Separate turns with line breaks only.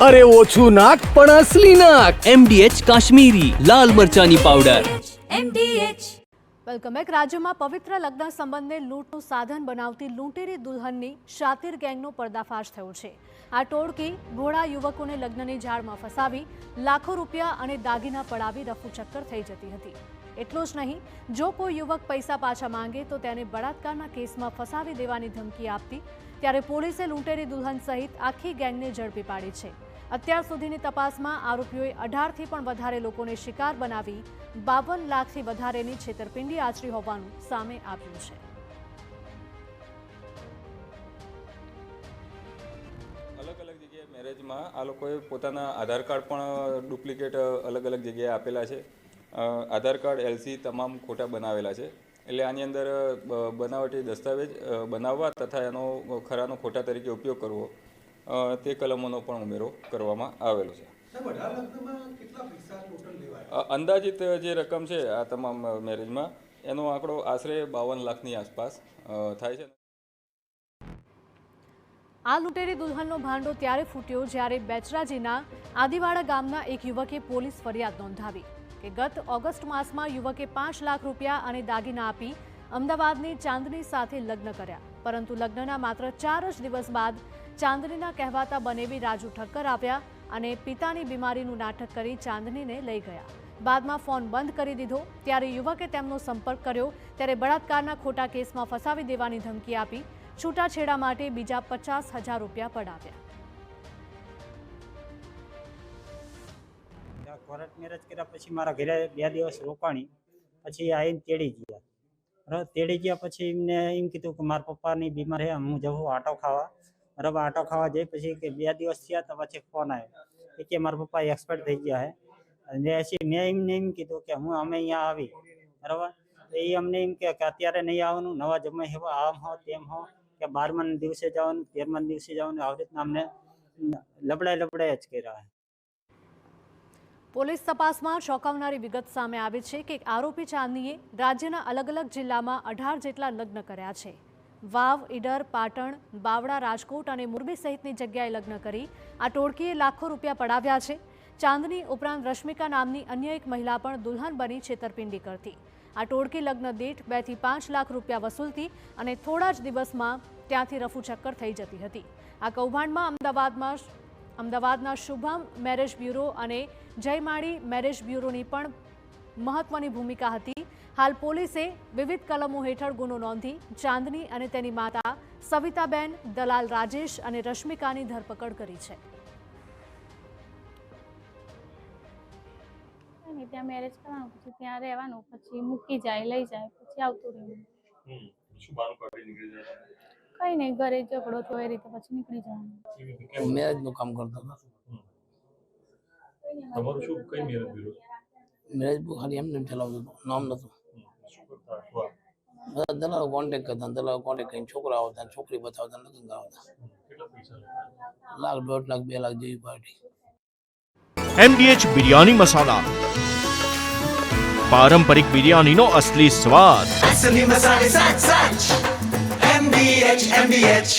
अरे ओछू नाक पण असली नाक।
MDH काश्मीरी लाल मरचानी पाउडर।
Welcome back. રાજ્યમાં પવિત્ર લગ્ન સંબંધને લૂંટનું સાધન બનાવતી લૂંટેરી દુલ્હનની શાતિર ગેંગનો પર્દાફાશ થયો છે। આ ટોળકી ભોળા યુવકોને લગ્નની જાળમાં ફસાવી લાખો રૂપિયા અને દાગીના પડાવી રફુચક્કર થઈ જતી હતી। એટલું જ નહીં, જો કોઈ યુવક પૈસા પાછા માંગે તો તેને બળાત્કારના કેસમાં ફસાવી દેવાની ધમકી આપતી। ત્યારે પોલીસે લૂંટેરી દુલ્હન સહિત આખી ગેંગને ઝડપી પાડી છે। અત્યાર સુધીની તપાસમાં આરોપીઓએ 18થી પણ વધારે લોકોને શિકાર બનાવી 52 લાખથી વધારેની છેતરપિંડી આચરી હોવાનું સામે આવ્યું છે।
અલગ અલગ જગ્યાએ મેરેજમાં આ લોકોએ પોતાના આધાર કાર્ડ પણ ડુપ્લિકેટ અલગ અલગ જગ્યાએ આપેલા છે। આધાર કાર્ડ LC તમામ ખોટા બનાવેલા છે। એટલે આની અંદર બનાવટી દસ્તાવેજ બનાવવા તથા એનો ખરાનો ખોટા તરીકે ઉપયોગ કરવો તે કલમોનો પણ ઉમેરો કરવામાં આવેલો છે। અંદાજિત જે રકમ છે આ તમામ મેરેજમાં એનો આંકડો આશરે 52 લાખની આસપાસ થાય છે।
આ લૂંટેરી દુલ્હનનો ભાંડો ત્યારે ફૂટ્યો જ્યારે બેચરાજીના આદિવાડા ગામના એક યુવકે પોલીસ ફરિયાદ નોંધાવી કે ગત ઓગસ્ટ માસમાં યુવકે 5 લાખ રૂપિયા અને દાગીના આપી અમદાવાદની ચાંદની સાથે લગ્ન કર્યા, પરંતુ લગ્નના માત્ર 4 જ દિવસ બાદ ચાંદનીના કહેવાતા બનેવી રાજુ ઠક્કર આવ્યા અને પિતાની બીમારીનું નાટક કરી ચાંદનીને લઈ ગયા। બાદમાં ફોન બંધ કરી દીધો। ત્યારે યુવકે તેમનો સંપર્ક કર્યો ત્યારે બળાત્કારના ખોટા કેસમાં ફસાવી દેવાની ધમકી આપી છૂટાછેડા માટે બીજા 50,000 રૂપિયા પડાવ્યા।
કોર્ટ મેરેજ કર્યા પછી મારા ઘરે 2 દિવસ રોકાણી, પછી આવીને તેડી ગયા। બરાબર, તેડી ગયા પછી એમને એમ કીધું કે મારા પપ્પાની બીમાર છે, હું જવું આટો ખાવા। બરાબર, આટો ખાવા જઈ પછી કે 2 દિવસ થયા તો પછી ફોન આવ્યો કે મારા પપ્પા એક્સપાયર થઈ ગયા છે। અને પછી મેં એમને એમ કીધું કે અમે અહીંયા આવી। બરાબર, એ અમને એમ કે અત્યારે નહીં આવવાનું, નવા જમે આમ હો તેમ હો, કે 12મા દિવસે જવાનું, 13મા દિવસે જવાનું, આવી રીતના અમને લબડાય જ કર્યા છે।
પોલીસ તપાસમાં ચોંકાવનારી વિગત સામે આવી છે કે આરોપી ચાંદનીએ રાજ્યના અલગ અલગ જિલ્લામાં 18 જેટલા લગ્ન કર્યા છે। વાવ, ઈડર, પાટણ, બાવળા, રાજકોટ અને મોરબી સહિતની જગ્યાએ લગ્ન કરી આ ટોળકીએ લાખો રૂપિયા પડાવ્યા છે। ચાંદની ઉપરાંત રશ્મિકા નામની અન્ય એક મહિલા પણ દુલ્હન બની છેતરપિંડી કરતી। આ ટોળકી લગ્ન દીઠ 2 થી 5 લાખ રૂપિયા વસૂલતી અને થોડા જ દિવસમાં ત્યાંથી રફુચક્કર થઈ જતી હતી। આ કૌભાંડમાં અમદાવાદના શુભમ મેરેજ બ્યુરો અને જયમાળી મેરેજ બ્યુરોની પણ મહત્વની ભૂમિકા હતી। હાલ પોલીસે વિવિધ કલમો હેઠળ ગુનો નોંધી ચાંદની અને તેની માતા સવિતાબેન, દલાલ રાજેશ અને રશ્મિકાની ધરપકડ કરી છે।
ત્યાં મેરેજ કરવાનું, પછી ત્યાં રહેવાનું, પછી મૂકી જાય, લઈ જાય, પછી આવતું રહેવું। કઈ નહીં, ઘરે ઝઘડો થયો એ રીતે પછી નીકળી જવાનું।
મેરેજ નું કામ કરતો હતો।
તમારું શું કઈ મેરેજ બ્યુરો?
મેરેજ બ્યુરો ખાલી એમને ચલાવતો હતો, નામ નતું। બધા દલાલો કોન્ટેક્ટ કરતા, દલાલો કોન્ટેક્ટ કરીને છોકરા આવતા, છોકરી બતાવતા, લગ્ન કરાવતા।
કેટલા પૈસા?
લાખ, 1.5 લાખ, 2 લાખ જેવી પાર્ટી।
MDH बिरयानी मसाला, पारंपरिक बिरयानी नो असली स्वाद।
असली मसाले सच MDH